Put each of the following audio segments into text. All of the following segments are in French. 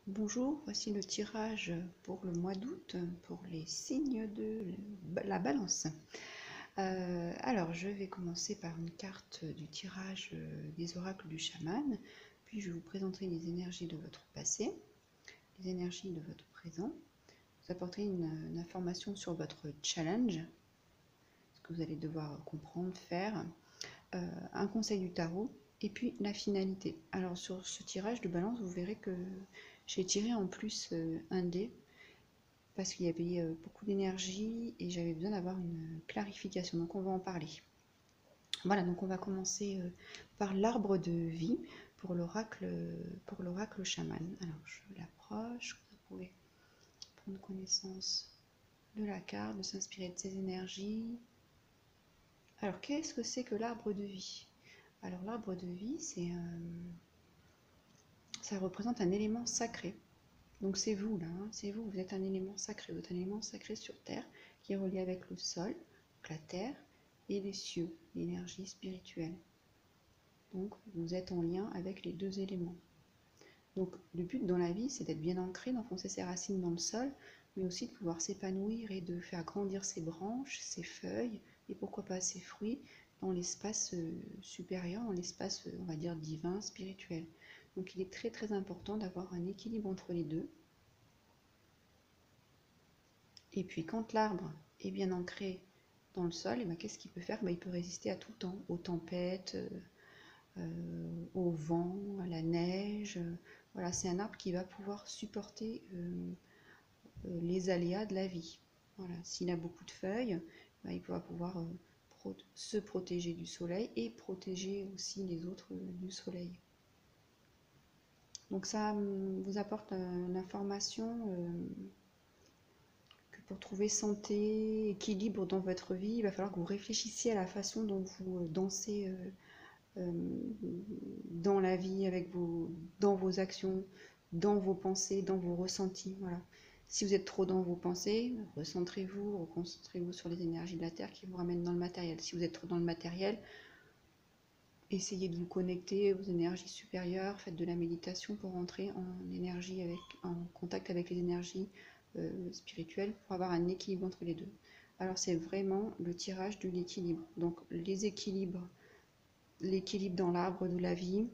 Bonjour, voici le tirage pour le mois d'août pour les signes de la balance. Alors, je vais commencer par une carte du tirage des oracles du chaman, puis je vous présenterai les énergies de votre passé, les énergies de votre présent, vous apporterai une information sur votre challenge, ce que vous allez devoir comprendre, faire, un conseil du tarot, et puis la finalité. Alors sur ce tirage de balance, vous verrez que j'ai tiré en plus un dé parce qu'il y avait beaucoup d'énergie et j'avais besoin d'avoir une clarification. Donc on va en parler. Voilà, donc on va commencer par l'arbre de vie pour l'oracle chaman. Alors je l'approche, vous pouvez prendre connaissance de la carte, de s'inspirer de ses énergies. Alors qu'est-ce que c'est que l'arbre de vie? Alors l'arbre de vie, ça représente un élément sacré. Donc c'est vous là, hein, c'est vous, vous êtes un élément sacré, vous êtes un élément sacré sur Terre qui est relié avec le sol, donc la Terre, et les cieux, l'énergie spirituelle. Donc vous êtes en lien avec les deux éléments. Donc le but dans la vie, c'est d'être bien ancré, d'enfoncer ses racines dans le sol, mais aussi de pouvoir s'épanouir et de faire grandir ses branches, ses feuilles, et pourquoi pas ses fruits, dans l'espace supérieur, dans l'espace, on va dire, divin, spirituel. Donc il est très très important d'avoir un équilibre entre les deux. Et puis quand l'arbre est bien ancré dans le sol, et ben, qu'est-ce qu'il peut faire? Il peut résister à tout temps, aux tempêtes, au vent, à la neige. Voilà, c'est un arbre qui va pouvoir supporter les aléas de la vie. Voilà, s'il a beaucoup de feuilles, il va pouvoir se protéger du soleil et protéger aussi les autres du soleil. Donc ça vous apporte l'information que pour trouver santé, équilibre dans votre vie, il va falloir que vous réfléchissiez à la façon dont vous dansez dans la vie, dans vos actions, dans vos pensées, dans vos ressentis. Voilà. Si vous êtes trop dans vos pensées, recentrez-vous, reconcentrez-vous sur les énergies de la Terre qui vous ramènent dans le matériel. Si vous êtes trop dans le matériel, essayez de vous connecter aux énergies supérieures, faites de la méditation pour entrer en contact avec les énergies spirituelles pour avoir un équilibre entre les deux. Alors c'est vraiment le tirage de l'équilibre. Donc l'équilibre dans l'arbre de la vie.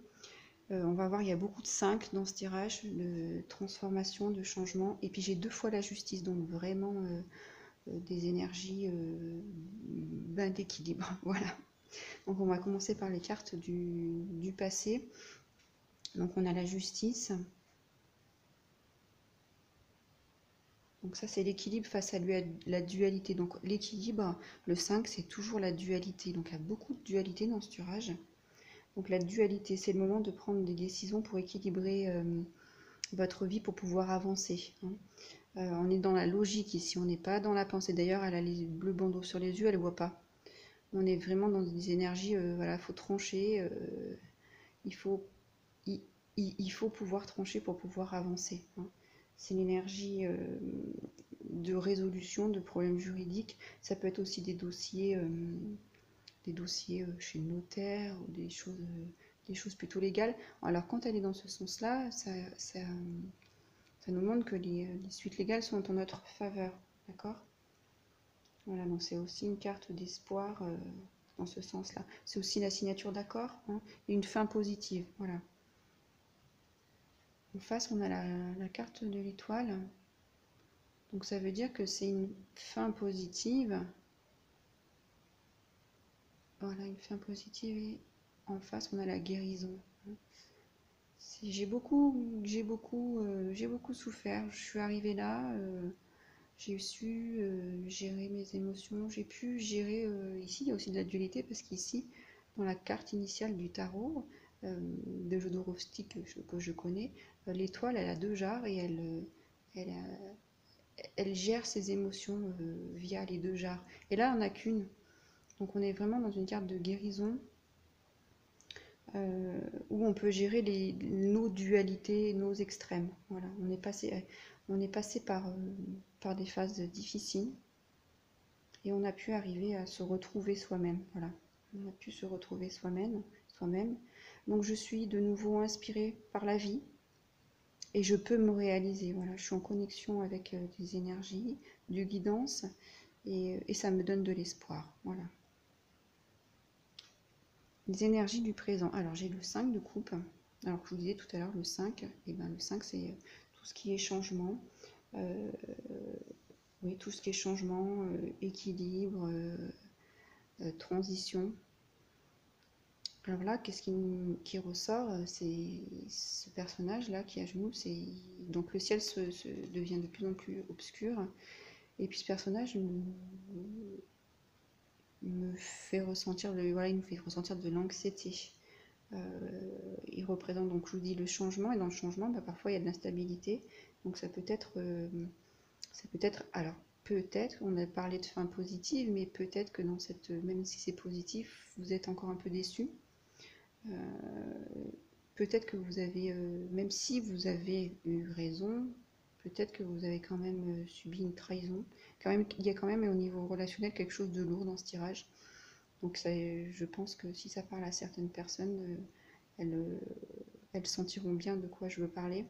On va voir, il y a beaucoup de 5 dans ce tirage, de transformation, de changement. Et puis j'ai 2 fois la justice, donc vraiment des énergies d'équilibre. Voilà. Donc on va commencer par les cartes du passé. Donc on a la justice. Donc ça c'est l'équilibre face à la dualité. Donc l'équilibre, le 5, c'est toujours la dualité. Donc il y a beaucoup de dualité dans ce tirage. Donc la dualité, c'est le moment de prendre des décisions pour équilibrer votre vie, pour pouvoir avancer. Hein. On est dans la logique ici, on n'est pas dans la pensée. D'ailleurs, elle a les bleus bandeaux sur les yeux, elle ne voit pas. On est vraiment dans des énergies, voilà, il faut trancher, il faut, il faut pouvoir trancher pour pouvoir avancer. Hein. C'est l'énergie de résolution de problèmes juridiques. Ça peut être aussi des dossiers chez le notaire ou des choses plutôt légales. Alors quand elle est dans ce sens-là, ça nous montre que les suites légales sont en notre faveur. D'accord? Voilà, donc c'est aussi une carte d'espoir dans ce sens-là. C'est aussi la signature d'accord, hein, et une fin positive. Voilà. En face, on a la carte de l'étoile. Donc ça veut dire que c'est une fin positive. Voilà, une fin positive. Et en face, on a la guérison. J'ai beaucoup souffert. Je suis arrivée là, j'ai su gérer mes émotions, j'ai pu gérer. Ici, il y a aussi de la dualité parce qu'ici, dans la carte initiale du tarot de Jodorowsky que je connais, l'étoile, elle a 2 jarres et elle, elle gère ses émotions via les 2 jarres. Et là, on n'a qu'une. Donc, on est vraiment dans une carte de guérison. Où on peut gérer nos dualités, nos extrêmes. Voilà, on est passé par des phases difficiles et on a pu arriver à se retrouver soi-même. Voilà, on a pu se retrouver soi-même. Donc je suis de nouveau inspirée par la vie et je peux me réaliser. Voilà, je suis en connexion avec des énergies, du guidance, et ça me donne de l'espoir. Voilà. Les énergies du présent. Alors j'ai le 5 de coupe. Alors je vous disais tout à l'heure, le 5, et ben le 5 c'est tout ce qui est changement. Oui, tout ce qui est changement, équilibre, transition. Alors là, qu'est-ce qui ressort? C'est ce personnage-là qui est à genoux. Donc le ciel devient de plus en plus obscur. Et puis ce personnage me fait ressentir voilà, il nous fait ressentir de l'anxiété. Il représente, donc je vous dis, le changement, et dans le changement, bah, parfois il y a de l'instabilité. Donc ça peut être, alors peut-être, on a parlé de fin positive, mais peut-être que dans cette, même si c'est positif, vous êtes encore un peu déçu. Peut-être que vous avez, même si vous avez eu raison, peut-être que vous avez quand même subi une trahison. Il y a quand même au niveau relationnel quelque chose de lourd dans ce tirage. Donc ça, je pense que si ça parle à certaines personnes, elles sentiront bien de quoi je veux parler.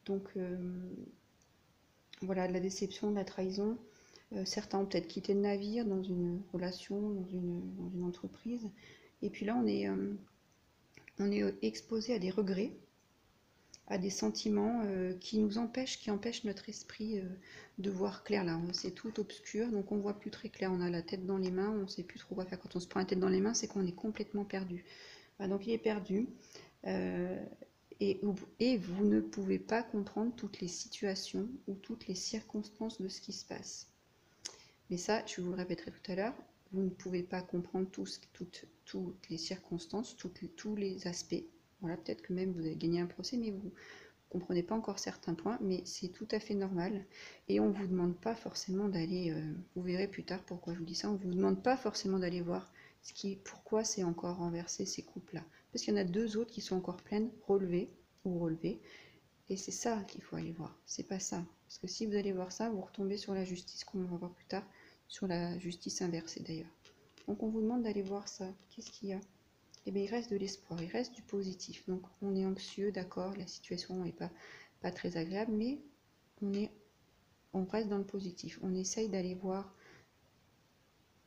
Donc voilà, de la déception, de la trahison. Certains ont peut-être quitté le navire dans une relation, dans une entreprise. Et puis là, on est exposé à des regrets, à des sentiments qui empêchent notre esprit de voir clair. Là, c'est tout obscur, donc on voit plus très clair. On a la tête dans les mains, on ne sait plus trop quoi faire. Quand on se prend la tête dans les mains, c'est qu'on est complètement perdu. Voilà, donc il est perdu. Et vous ne pouvez pas comprendre toutes les situations ou toutes les circonstances de ce qui se passe. Mais ça, je vous le répéterai tout à l'heure, vous ne pouvez pas comprendre toutes les circonstances, tous les aspects. Voilà, peut-être que même vous avez gagné un procès, mais vous ne comprenez pas encore certains points, mais c'est tout à fait normal. Et on ne vous demande pas forcément d'aller, vous verrez plus tard pourquoi je vous dis ça, on ne vous demande pas forcément d'aller voir pourquoi c'est encore renversé ces coupes-là. Parce qu'il y en a deux autres qui sont encore pleines, relevées ou relevées. Et c'est ça qu'il faut aller voir, c'est pas ça. Parce que si vous allez voir ça, vous retombez sur la justice, comme on va voir plus tard, sur la justice inversée d'ailleurs. Donc on vous demande d'aller voir ça. Qu'est-ce qu'il y a? Eh bien il reste de l'espoir, il reste du positif. Donc on est anxieux, d'accord, la situation n'est pas très agréable, mais on reste dans le positif. On essaye d'aller voir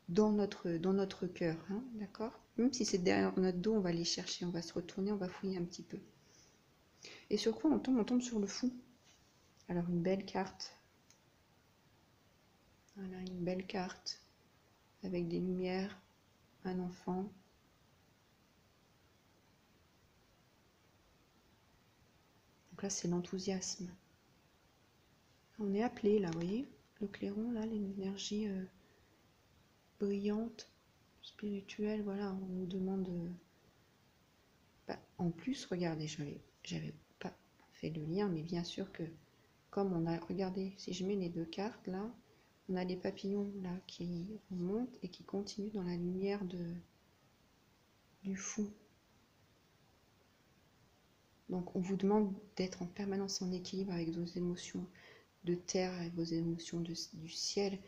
dans notre cœur, hein, d'accord? Même si c'est derrière notre dos, on va aller chercher, on va se retourner, on va fouiller un petit peu. Et sur quoi on tombe? On tombe sur le fou. Alors une belle carte. Voilà, une belle carte avec des lumières, un enfant. Donc là, c'est l'enthousiasme. On est appelé là, vous voyez? Le clairon, là, l'énergie brillante, spirituelle, voilà, on nous demande... en plus, regardez, j'avais pas fait le lien, mais bien sûr que, comme on a... Regardez, si je mets les deux cartes, là, on a les papillons, là, qui remontent et qui continuent dans la lumière du fou. Donc on vous demande d'être en permanence en équilibre avec vos émotions de terre, avec vos émotions du ciel.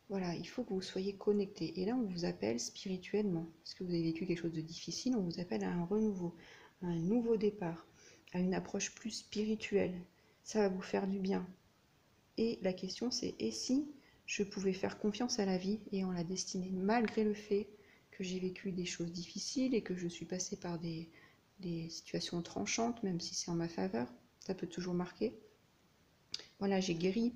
Voilà, il faut que vous soyez connectés. Et là, on vous appelle spirituellement, parce que vous avez vécu quelque chose de difficile, on vous appelle à un renouveau, à un nouveau départ, à une approche plus spirituelle. Ça va vous faire du bien. Et la question, c'est, et si je pouvais faire confiance à la vie et en la destinée, malgré le fait que j'ai vécu des choses difficiles et que je suis passée par des situations tranchantes, même si c'est en ma faveur, ça peut toujours marquer. Voilà, j'ai guéri,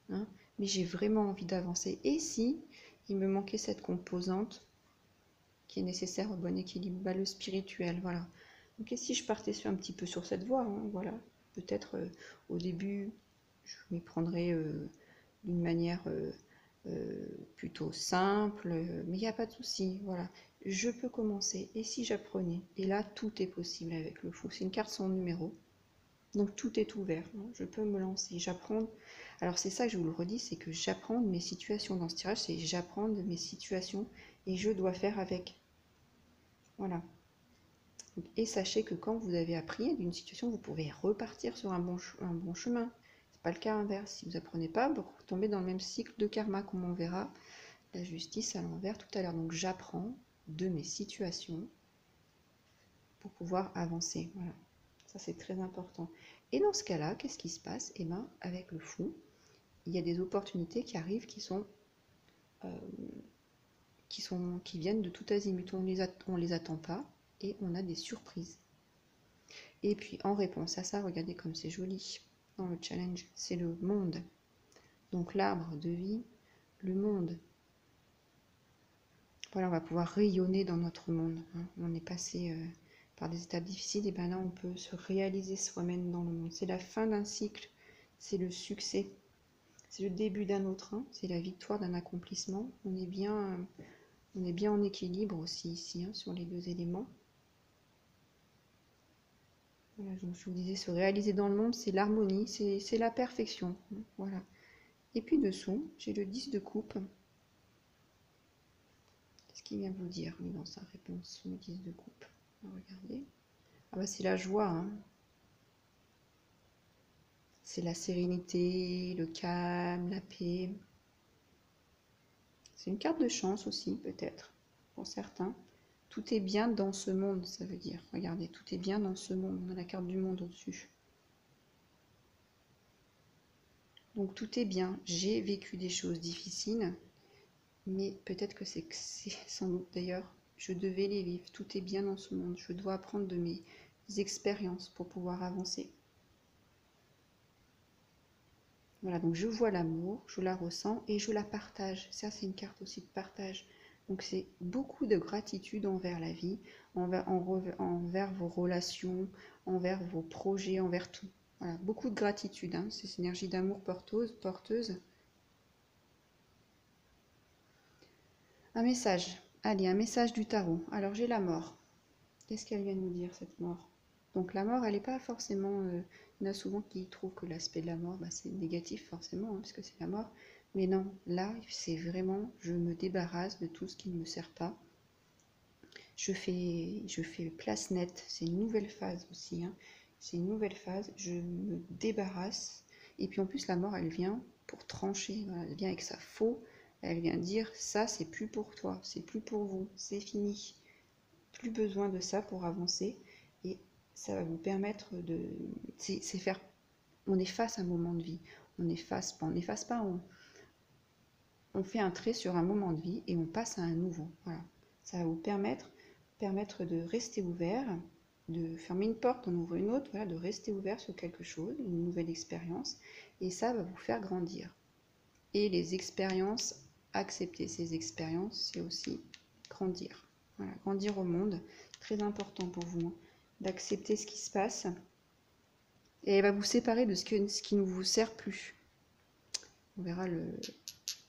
hein, mais j'ai vraiment envie d'avancer. Et si il me manquait cette composante qui est nécessaire au bon équilibre, bah, le spirituel, voilà. Donc et si je partais un petit peu sur cette voie, hein, voilà, peut-être au début, je m'y prendrais d'une manière plutôt simple, mais il n'y a pas de souci, voilà. Je peux commencer, et si j'apprenais? Et là, tout est possible avec le fou. C'est une carte sans numéro, donc tout est ouvert, hein. Je peux me lancer, j'apprends. Alors c'est ça que je vous le redis, c'est que j'apprends de mes situations dans ce tirage, c'est j'apprends de mes situations, et je dois faire avec. Voilà. Et sachez que quand vous avez appris d'une situation, vous pouvez repartir sur un bon chemin. C'est pas le cas inverse. Si vous apprenez pas, vous tombez dans le même cycle de karma, comme on verra la justice à l'envers tout à l'heure. Donc j'apprends de mes situations pour pouvoir avancer. Voilà, ça c'est très important. Et dans ce cas-là, qu'est-ce qui se passe? Eh bien, avec le fou, il y a des opportunités qui arrivent qui viennent de tout azimut. On les attend pas et on a des surprises. Et puis en réponse à ça, regardez comme c'est joli dans le challenge, c'est le monde. Donc l'arbre de vie, le monde. Voilà, on va pouvoir rayonner dans notre monde. On est passé par des étapes difficiles, et bien là on peut se réaliser soi-même dans le monde. C'est la fin d'un cycle, c'est le succès, c'est le début d'un autre, c'est la victoire d'un accomplissement. On est bien en équilibre aussi ici, sur les deux éléments. Voilà, donc je vous disais, se réaliser dans le monde, c'est l'harmonie, c'est la perfection. Voilà. Et puis dessous, j'ai le 10 de coupe. Qu'est-ce qu'il vient vous dire, lui, dans sa réponse, le 10 de coupe? Regardez. Ah bah c'est la joie, c'est la sérénité, le calme, la paix. C'est une carte de chance aussi, peut-être, pour certains. Tout est bien dans ce monde, ça veut dire. Regardez, tout est bien dans ce monde. On a la carte du monde au-dessus. Donc tout est bien. J'ai vécu des choses difficiles, mais peut-être que c'est sans doute d'ailleurs, je devais les vivre. Tout est bien dans ce monde. Je dois apprendre de mes expériences pour pouvoir avancer. Voilà, donc je vois l'amour, je la ressens et je la partage. Ça, c'est une carte aussi de partage. Donc c'est beaucoup de gratitude envers la vie, envers vos relations, envers vos projets, envers tout. Voilà, beaucoup de gratitude, c'est cette énergie d'amour porteuse. Un message. Allez, un message du tarot. Alors j'ai la mort. Qu'est-ce qu'elle vient nous dire, cette mort? Donc la mort, elle n'est pas forcément... il y en a souvent qui trouvent que l'aspect de la mort, c'est négatif forcément, parce que c'est la mort. Mais non, là, c'est vraiment, je me débarrasse de tout ce qui ne me sert pas. Je fais place nette, c'est une nouvelle phase aussi. C'est une nouvelle phase, je me débarrasse. Et puis en plus, la mort, elle vient pour trancher, voilà, elle vient avec sa faux. Elle vient dire, ça, c'est plus pour toi, c'est plus pour vous, c'est fini. Plus besoin de ça pour avancer. Et ça va vous permettre de... On efface un moment de vie. On n'efface pas, on fait un trait sur un moment de vie et on passe à un nouveau. Voilà. Ça va vous permettre de rester ouvert, de fermer une porte, d'en ouvrir une autre, voilà, de rester ouvert sur quelque chose, une nouvelle expérience. Et ça va vous faire grandir. Et les expériences, accepter ces expériences, c'est aussi grandir. Voilà, grandir au monde, très important pour vous, d'accepter ce qui se passe. Et elle va vous séparer de ce qui ne vous sert plus. On verra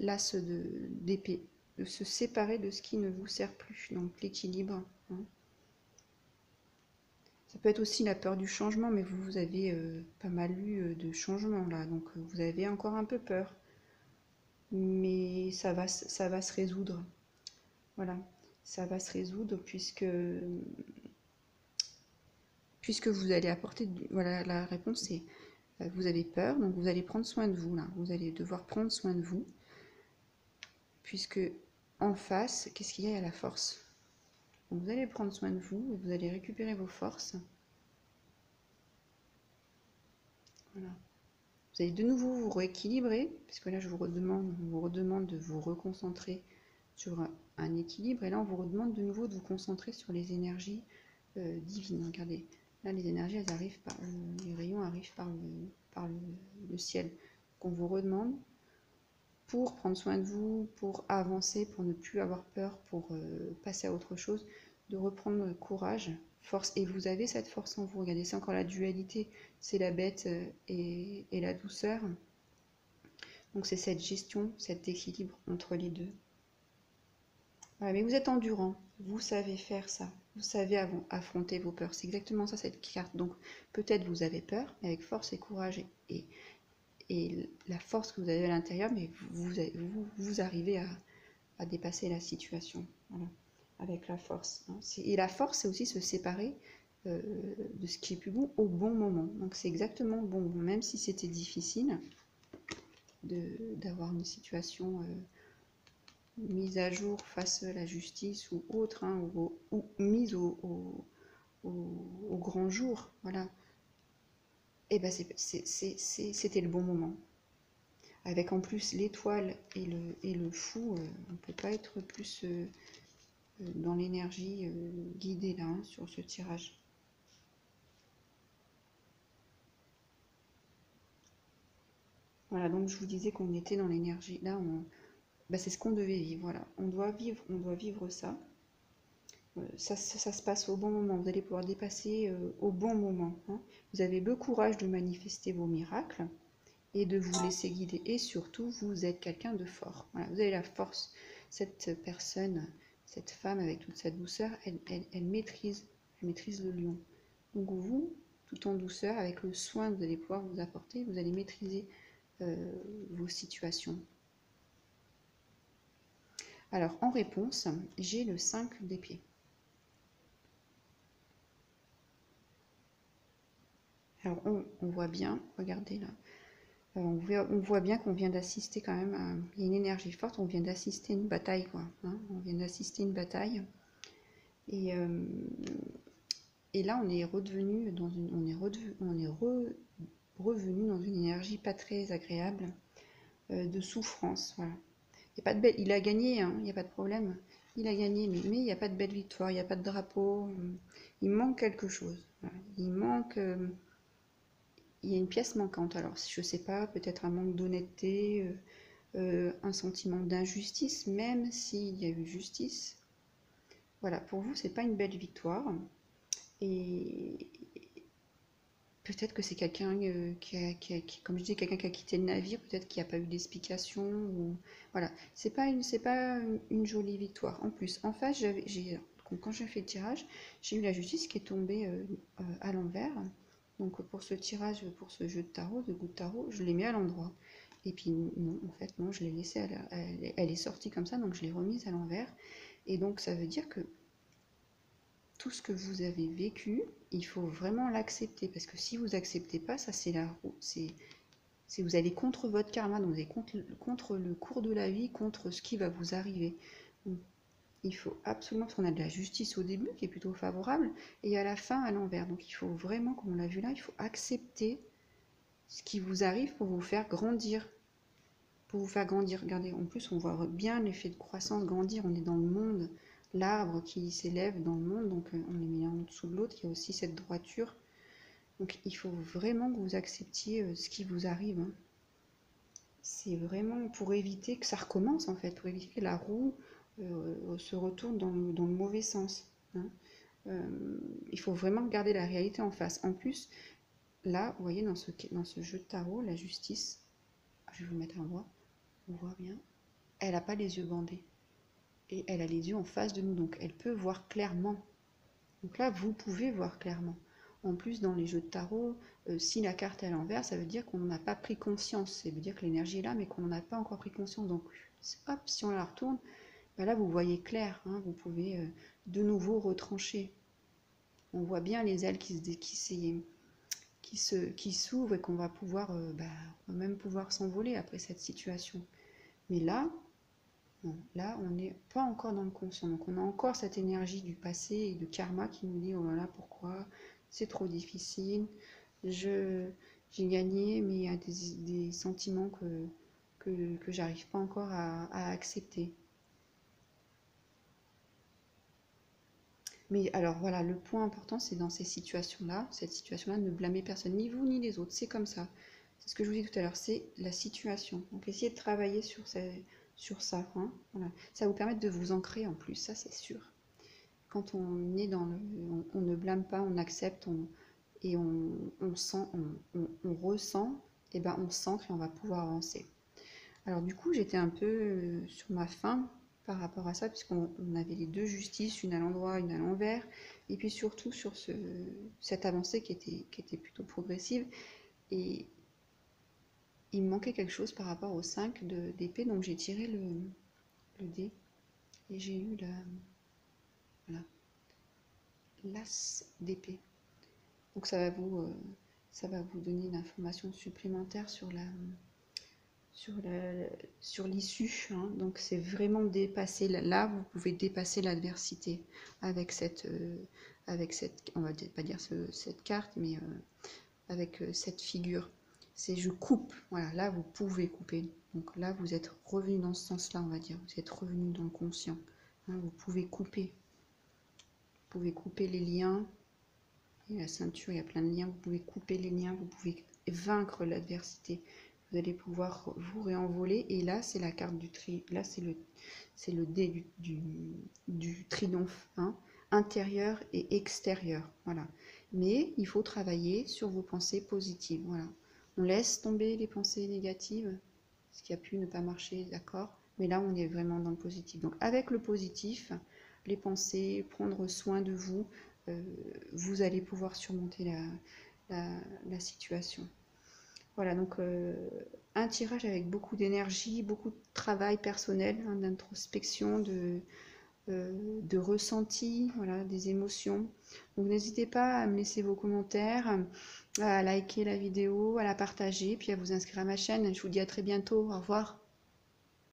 l'as d'épée, de se séparer de ce qui ne vous sert plus, donc l'équilibre. Ça peut être aussi la peur du changement, mais vous avez pas mal eu de changements là, donc vous avez encore un peu peur. Mais ça va se résoudre. Voilà, ça va se résoudre puisque vous allez apporter... Voilà, la réponse c'est vous avez peur, donc vous allez prendre soin de vous là. Vous allez devoir prendre soin de vous puisque en face, qu'est-ce qu'il y a? Il y a la force. Donc vous allez prendre soin de vous et vous allez récupérer vos forces. Voilà. Vous allez de nouveau vous rééquilibrer, puisque là je vous redemande de vous reconcentrer sur un équilibre, et là on vous redemande de nouveau de vous concentrer sur les énergies divines. Regardez, là les énergies elles arrivent les rayons arrivent par le ciel. Donc on vous redemande, pour prendre soin de vous, pour avancer, pour ne plus avoir peur, pour passer à autre chose, de reprendre courage, force. Et vous avez cette force en vous. Regardez, c'est encore la dualité, c'est la bête et la douceur. Donc c'est cette gestion, cet équilibre entre les deux. Voilà, mais vous êtes endurant, vous savez faire ça, vous savez affronter vos peurs. C'est exactement ça cette carte. Donc peut-être vous avez peur, mais avec force et courage et la force que vous avez à l'intérieur, mais vous arrivez à dépasser la situation, voilà, avec la force. Et la force, c'est aussi se séparer de ce qui est plus bon au bon moment. Donc c'est exactement le bon moment, même si c'était difficile d'avoir une situation mise à jour face à la justice ou autre, ou mise au grand jour, voilà. et ben c'était le bon moment. Avec en plus l'étoile et le fou, on ne peut pas être plus dans l'énergie guidée là, hein, sur ce tirage. Voilà, donc je vous disais qu'on était dans l'énergie. Là, c'est ce qu'on devait vivre. Voilà, on doit vivre ça. Ça se passe au bon moment. Vous allez pouvoir dépasser au bon moment, hein. Vous avez le courage de manifester vos miracles et de vous laisser guider. Et surtout, vous êtes quelqu'un de fort. Voilà, vous avez la force. Cette personne, cette femme avec toute sa douceur, elle maîtrise le lion. Donc vous, tout en douceur, avec le soin que vous allez pouvoir vous apporter, vous allez maîtriser vos situations. Alors, en réponse, j'ai le 5 d'épée. Alors, on voit bien, regardez là, on voit bien qu'on vient d'assister quand même à, il y a une énergie forte, on vient d'assister à une bataille, quoi, hein, on vient d'assister à une bataille. Et, et là, on est redevenu dans une, revenu dans une énergie pas très agréable, de souffrance, voilà. Il y a pas de belle, il a gagné, hein, il n'y a pas de problème. Il a gagné, mais il n'y a pas de belle victoire, il n'y a pas de drapeau. Il manque quelque chose. Voilà. Il manque, il y a une pièce manquante. Alors, je ne sais pas, peut-être un manque d'honnêteté, un sentiment d'injustice, même s'il y a eu justice. Voilà, pour vous, c'est pas une belle victoire. Et peut-être que c'est quelqu'un comme je dis, quelqu'un qui a quitté le navire, peut-être qu'il n'y a pas eu d'explication. Ou... Voilà, c'est pas une jolie victoire. En plus, en face, quand j'ai fait le tirage, j'ai eu la justice qui est tombée à l'envers. Donc pour ce tirage, pour ce jeu de tarot, de goutte de tarot, je l'ai mis à l'endroit. Et puis non, en fait, non, je l'ai laissée, elle est sortie comme ça, donc je l'ai remise à l'envers. Et donc ça veut dire que tout ce que vous avez vécu, il faut vraiment l'accepter. Parce que si vous n'acceptez pas, ça c'est vous allez contre votre karma, donc vous allez contre le cours de la vie, contre ce qui va vous arriver. Donc, il faut absolument, parce qu'on a de la justice au début, qui est plutôt favorable, et à la fin, à l'envers. Donc il faut vraiment, comme on l'a vu là, il faut accepter ce qui vous arrive pour vous faire grandir. Pour vous faire grandir. Regardez, en plus, on voit bien l'effet de croissance grandir. On est dans le monde, l'arbre qui s'élève dans le monde, donc on est mis en dessous de l'autre. Il y a aussi cette droiture. Donc il faut vraiment que vous acceptiez ce qui vous arrive, hein. C'est vraiment pour éviter que ça recommence, en fait, pour éviter que la roue se retourne dans le mauvais sens, hein. Il faut vraiment regarder la réalité en face. En plus, là, vous voyez, dans ce jeu de tarot, la justice, je vais vous mettre un doigt, on voit bien, elle n'a pas les yeux bandés. Et elle a les yeux en face de nous, donc elle peut voir clairement. Donc là, vous pouvez voir clairement. En plus, dans les jeux de tarot, si la carte est à l'envers, ça veut dire qu'on n'a pas pris conscience. Ça veut dire que l'énergie est là, mais qu'on n'en a pas encore pris conscience. Donc, hop, si on la retourne, ben là, vous voyez clair, hein, vous pouvez de nouveau retrancher. On voit bien les ailes qui s'ouvrent et qu'on va pouvoir, on va même pouvoir s'envoler après cette situation. Mais là, non, là, on n'est pas encore dans le conscient. Donc, on a encore cette énergie du passé et du karma qui nous dit, oh là là, pourquoi? C'est trop difficile. J'ai gagné, mais il y a des sentiments que j'arrive pas encore à accepter. Mais alors voilà, le point important, c'est dans cette situation-là, ne blâmez personne, ni vous ni les autres. C'est comme ça. C'est ce que je vous dis tout à l'heure, c'est la situation. Donc essayez de travailler sur ça, hein, voilà. Ça va vous permettre de vous ancrer en plus, ça c'est sûr. Quand on est on ne blâme pas, on accepte, et on sent, on ressent, et ben on s'ancre et on va pouvoir avancer. Alors du coup, j'étais un peu sur ma faim par rapport à ça, puisqu'on avait les deux justices, une à l'endroit, une à l'envers, et puis surtout sur cette avancée qui était plutôt progressive. Et il me manquait quelque chose par rapport au 5 d'épée, donc j'ai tiré le dé, et j'ai eu voilà, l'as d'épée. Donc ça va vous donner une information supplémentaire sur l'issue, hein. Donc c'est vraiment dépasser, là vous pouvez dépasser l'adversité avec cette, on va pas dire cette carte, mais avec cette figure. C'est je coupe. Voilà, là vous pouvez couper. Donc là vous êtes revenu dans ce sens-là, on va dire. Vous êtes revenu dans le conscient. Hein, vous pouvez couper. Vous pouvez couper les liens. Et la ceinture, il y a plein de liens. Vous pouvez couper les liens. Vous pouvez vaincre l'adversité. Vous allez pouvoir vous réenvoler. Et là, c'est la carte du tri. Là, c'est le dé du triomphe, hein, intérieur et extérieur. Voilà. Mais il faut travailler sur vos pensées positives. Voilà. On laisse tomber les pensées négatives, ce qui a pu ne pas marcher, d'accord. Mais là, on est vraiment dans le positif. Donc, avec le positif, les pensées, prendre soin de vous, vous allez pouvoir surmonter la situation. Voilà, donc un tirage avec beaucoup d'énergie, beaucoup de travail personnel, hein, d'introspection, de ressenti, voilà, des émotions. Donc n'hésitez pas à me laisser vos commentaires, à liker la vidéo, à la partager, puis à vous inscrire à ma chaîne. Je vous dis à très bientôt. Au revoir.